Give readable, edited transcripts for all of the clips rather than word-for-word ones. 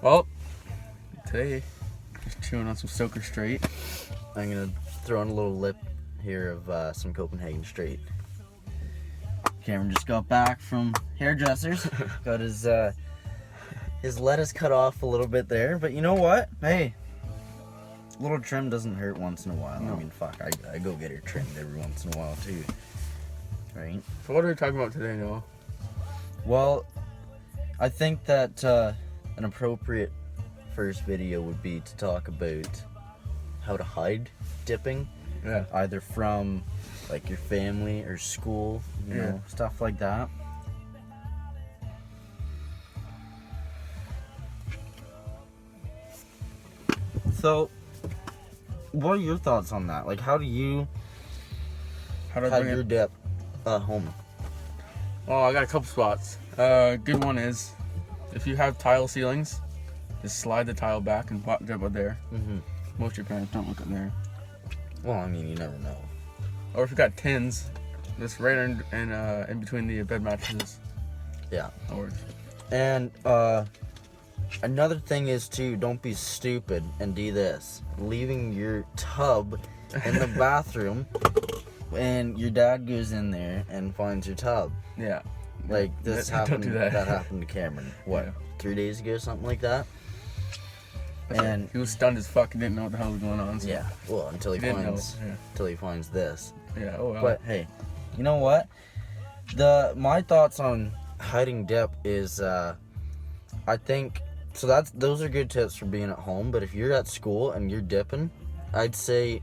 Well, today, just chewing on some Stoker Straight. I'm gonna throw in a little lip here of some Copenhagen Straight. Cameron just got back from hairdressers. Got his lettuce cut off a little bit there, but you know what? Hey, a little trim doesn't hurt once in a while. No. I mean, fuck, I go get her trimmed every once in a while too, right? So what are we talking about today, Noah? Well, I think that an appropriate first video would be to talk about how to hide dipping, Yeah. either from like your family or school, you know, stuff like that. So, what are your thoughts on that? Like, how do you How do I hide bring your it? dip at home? Oh, I got a couple spots. Good one is, if you have tile ceilings, just slide the tile back and dip it there. Mm-hmm. Most of your parents don't look up there. Well, I mean, you never know. Or if you got tins, just right in between the bed mattresses. Yeah. That works. And another thing is too, don't be stupid and do this. Leaving your tub in the bathroom and your dad goes in there and finds your tub. Yeah. Like this Don't happened. do that. That happened to Cameron. What? Yeah. 3 days ago, something like that. And he was stunned as fuck and didn't know what the hell was going on. So yeah, well, until he didn't finds this. Yeah. Oh well. But hey, you know what? My thoughts on hiding dip is I think so those are good tips for being at home, but if you're at school and you're dipping, I'd say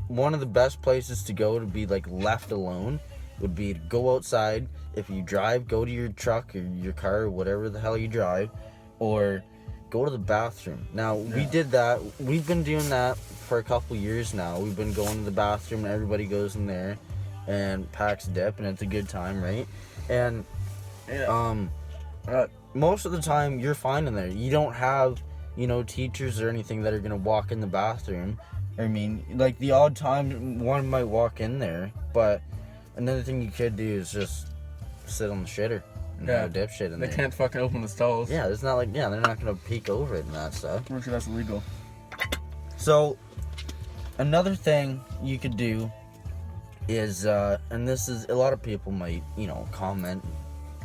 one of the best places to go to be like left alone would be to go outside. If you drive, go to your truck or your car or whatever the hell you drive, or go to the bathroom. Now, we did that. We've been doing that for a couple years now. We've been going to the bathroom and everybody goes in there and packs dip and it's a good time, right? And most of the time you're fine in there. You don't have, teachers or anything that are going to walk in the bathroom. I mean, like the odd time one might walk in there, but another thing you could do is just sit on the shitter and have a dip shit in They there. can't fucking open the stalls. Yeah, it's not like, they're not going to peek over it and that stuff. I'm sure that's illegal. So, another thing you could do is, and this is, a lot of people might, comment,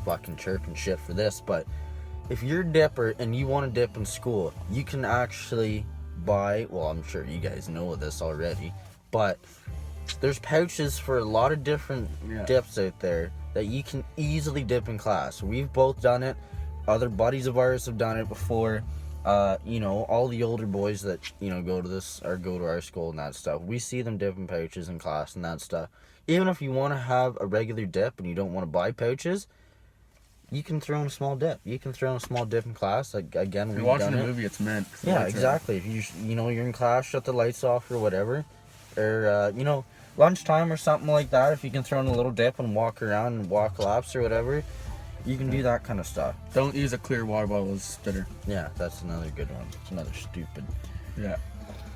fucking chirp and shit for this, but if you're a dipper and you want to dip in school, you can actually buy, well, I'm sure you guys know this already, but there's pouches for a lot of different dips out there that you can easily dip in class. We've both done it. Other buddies of ours have done it before. All the older boys that, go to our school and that stuff. We see them dipping pouches in class and that stuff. Even if you want to have a regular dip and you don't want to buy pouches, you can throw in a small dip. You can throw in a small dip in class. Like, again, If we've you're done watching a it. movie, it's meant. Yeah, exactly. If you're in class, shut the lights off or whatever. Or, lunchtime or something like that. If you can throw in a little dip and walk around and walk laps or whatever, you can do that kind of stuff. Don't use a clear water bottle as a spitter. Yeah, that's another good one. It's another stupid. Yeah.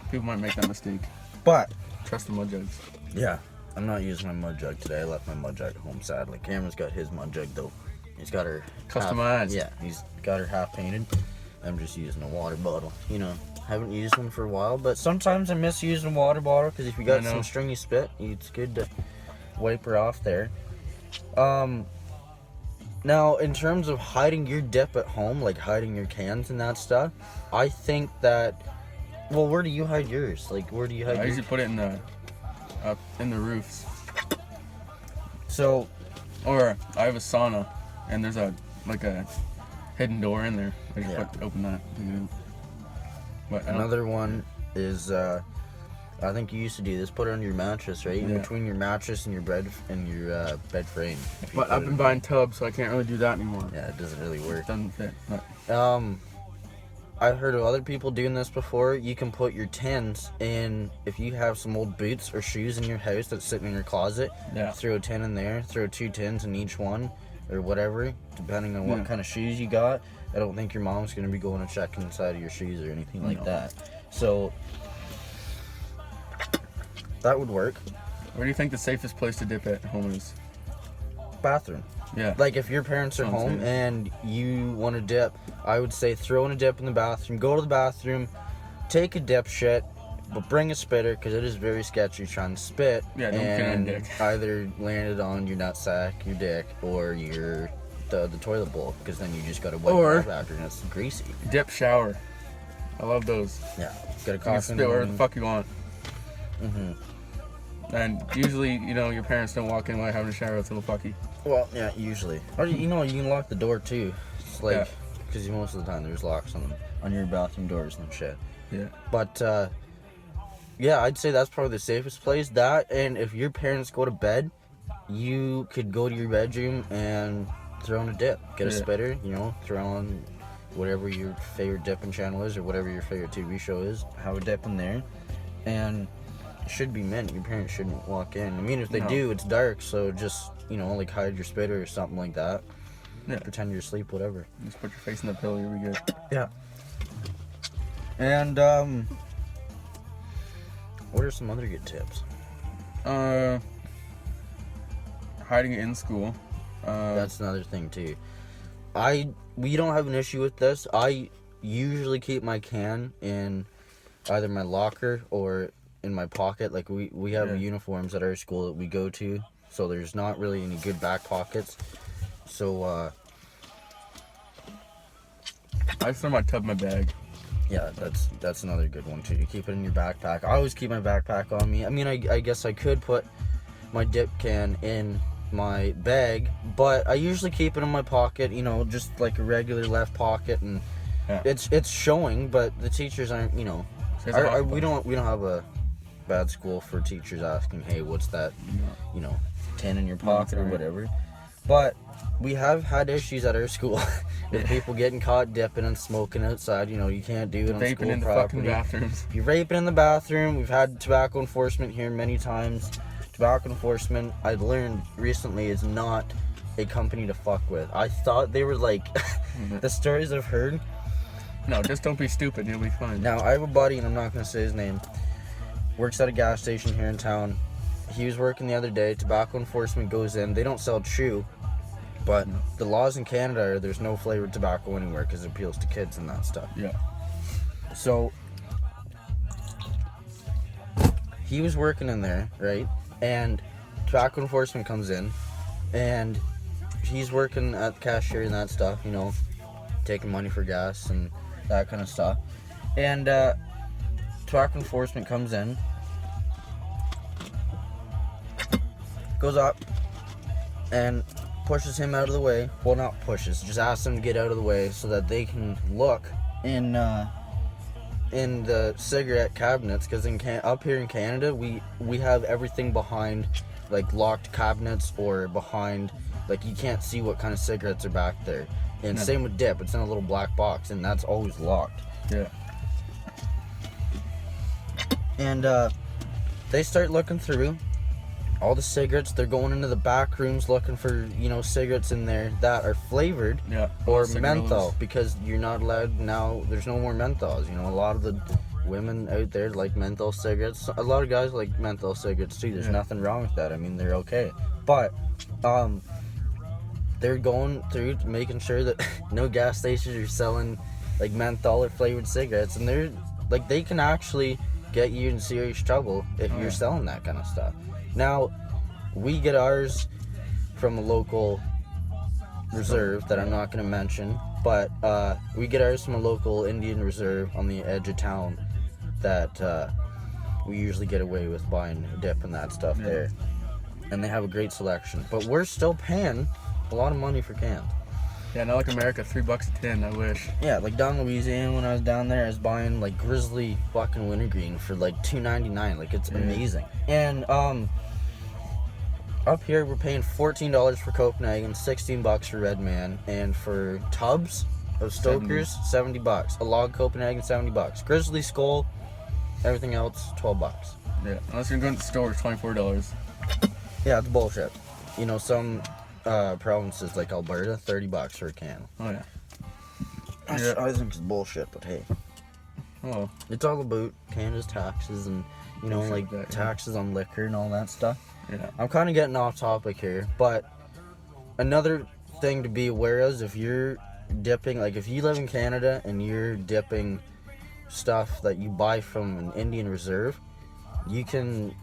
People might make that mistake. But, Trust the mud jugs. yeah, I'm not using my mud jug today. I left my mud jug at home, sadly. Cameron's got his mud jug, though. He's got her Customized. He's got her half painted. I'm just using a water bottle. Haven't used one for a while, but sometimes I miss using a water bottle because if you got some stringy spit, it's good to wipe her off there. Now, in terms of hiding your dip at home, like hiding your cans and that stuff, I think that, well, where do you hide yours? Like, where do you hide I yours? usually put it in the roofs. So, Or I have a sauna, and there's a hidden door in there. I just open that. But another one is, I think you used to do this. Put it on your mattress, right? In between your mattress and your bed frame. But I've been buying tubs, so I can't really do that anymore. Yeah, it doesn't really work. It doesn't fit. But I've heard of other people doing this before. You can put your tins in, if you have some old boots or shoes in your house that's sitting in your closet, throw a tin in there, throw 2 tins in each one, or whatever, depending on what kind of shoes you got. I don't think your mom's going to be going to check inside of your shoes or anything like that. So, that would work. where do you think the safest place to dip at home is? Bathroom. Yeah. Like if your parents are Sounds home good. and you want to dip, I would say throw in a dip in the bathroom, go to the bathroom, take a dip shit, but bring a spitter because it is very sketchy trying to spit Yeah, don't get on and dick. either land it on your nutsack, your dick, or the toilet bowl because then you just gotta wipe Or- it off after and it's greasy. Dip shower. I love those. Yeah, got a You can coffee. spit wherever the fuck you want. Mm-hmm. And usually, your parents don't walk in while you're having a shower. It's a little fucky. Well, yeah, usually. Or you can lock the door too. It's like Yeah. because most of the time there's locks on your bathroom doors and shit. Yeah. But yeah, I'd say that's probably the safest place. That, and if your parents go to bed, you could go to your bedroom and throw in a dip. Get a Yeah. spitter, throw on whatever your favorite dipping channel is or whatever your favorite TV show is. Have a dip in there, and it should be mint. Your parents shouldn't walk in. I mean, if they No. do, it's dark, so just like hide your spitter or something like that. Yeah. Pretend you're asleep, whatever. Just put your face in the pillow. You'll be good. Yeah. And what are some other good tips? Hiding it in school. That's another thing too. We don't have an issue with this. I usually keep my can in either my locker or in my pocket. Like we have Yeah. uniforms at our school that we go to, so there's not really any good back pockets. So I throw my tub in my bag. yeah, that's another good one too. You keep it in your backpack. I always keep my backpack on me. I mean, I guess I could put my dip can in my bag, but I usually keep it in my pocket, just like a regular left pocket, and Yeah. it's showing, but the teachers aren't, Says a hockey we ball. don't have a bad school for teachers asking, hey, what's that, tin in your pocket or right. whatever. But we have had issues at our school with people getting caught dipping and smoking outside. You can't do it on Vaping school in the fucking property. bathrooms. If you're vaping in the bathroom, we've had tobacco enforcement here many times. Tobacco enforcement, I've learned recently, is not a company to fuck with. I thought they were like the stories I've heard. No, just don't be stupid. You'll be fine. Now, I have a buddy, and I'm not going to say his name, works at a gas station here in town. He was working the other day. Tobacco enforcement goes in. They don't sell chew, but the laws in Canada are there's no flavored tobacco anywhere because it appeals to kids and that stuff. Yeah. So he was working in there, right? And tobacco enforcement comes in, and he's working at the cashier and that stuff, taking money for gas and that kind of stuff. And tobacco enforcement comes in, goes up, and pushes him out of the way. Well, not pushes, just asks him to get out of the way so that they can look in the cigarette cabinets, because up here in Canada we have everything behind like locked cabinets or behind, like you can't see what kind of cigarettes are back there. And No. same with dip, it's in a little black box and that's always locked. Yeah. And they start looking through all the cigarettes. They're going into the back rooms looking for cigarettes in there that are flavored Yeah. or Cigarillos. menthol, because you're not allowed now. There's no more menthols. A lot of the women out there like menthol cigarettes. A lot of guys like menthol cigarettes too. There's Yeah. nothing wrong with that. I mean, they're okay. But they're going through making sure that no gas stations are selling like menthol or flavored cigarettes, and they're like, they can actually get you in serious trouble if Oh, you're yeah. selling that kind of stuff. Now, we get ours from a local reserve that I'm not going to mention, but we get ours from a local Indian reserve on the edge of town that we usually get away with buying dip and that stuff Yeah. there. And they have a great selection. But we're still paying a lot of money for cans. Yeah, not like America, $3 a tin. I wish. Yeah, like down in Louisiana when I was down there, I was buying like Grizzly fucking wintergreen for like $2.99. Like, it's Yeah. amazing. And up here we're paying $14 for Copenhagen, $16 for Red Man, and for tubs of Stokers, $70. A log Copenhagen, $70. Grizzly Skull, everything else, $12. Yeah. Unless you're going to the store, it's $24. Yeah, it's bullshit. Some provinces like Alberta, $30 for a can. Oh yeah. Yeah. Yeah. I think it's bullshit, but hey. Oh. It's all about Canada's taxes and, Shit like like that, yeah. taxes on liquor and all that stuff. Yeah. I'm kind of getting off topic here, but another thing to be aware of, if you're dipping, like if you live in Canada and you're dipping stuff that you buy from an Indian reserve, you can,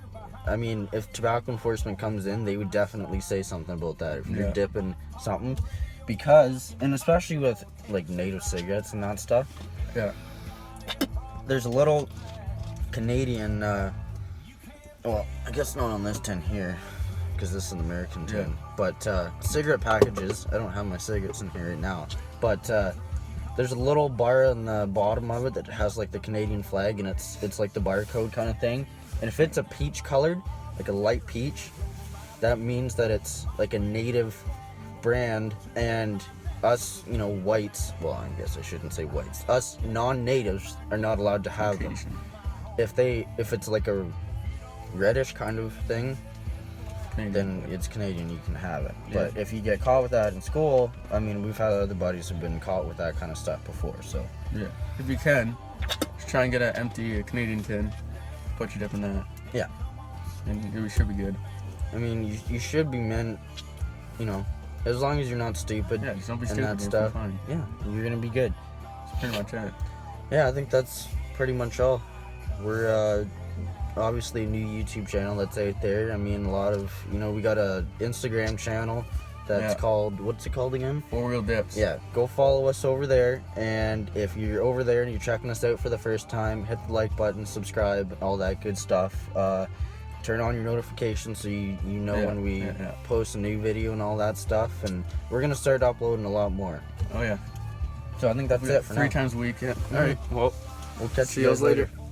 I mean, if tobacco enforcement comes in, they would definitely say something about that if you're dipping something, because, and especially with like native cigarettes and that stuff, there's a little Canadian, well, I guess not on this tin here, because this is an American tin, but cigarette packages, I don't have my cigarettes in here right now, but there's a little bar on the bottom of it that has like the Canadian flag, and it's like the barcode kind of thing, and if it's a peach colored, like a light peach, that means that it's like a native brand, and us, you know, whites, well, I guess I shouldn't say whites, us non-natives are not allowed to have them. If it's like a reddish kind of thing, then it's Canadian, you can have it. But if you get caught with that in school, I mean, we've had other buddies who've been caught with that kind of stuff before, so. Yeah, if you can, just try and get an empty Canadian tin, put your dip in that. Yeah. And we should be good. I mean, you should be meant, you know, as long as you're not stupid. Yeah, just don't be and stupid. that stuff. Fine. Yeah, you're gonna be good. That's pretty much it. Yeah, I think that's pretty much all. We're obviously a new YouTube channel that's out there. I mean, a lot of, you know, we got a Instagram channel that's called, what's it called again? 4 Wheel Dips. Yeah, go follow us over there, and if you're over there and you're checking us out for the first time, hit the like button, subscribe, all that good stuff. Turn on your notifications so you know when we post a new video and all that stuff, and we're gonna start uploading a lot more. Oh yeah. So I think that's it for 3 now. times a week. Yeah. All right. Well, We'll catch see you you guys later. later.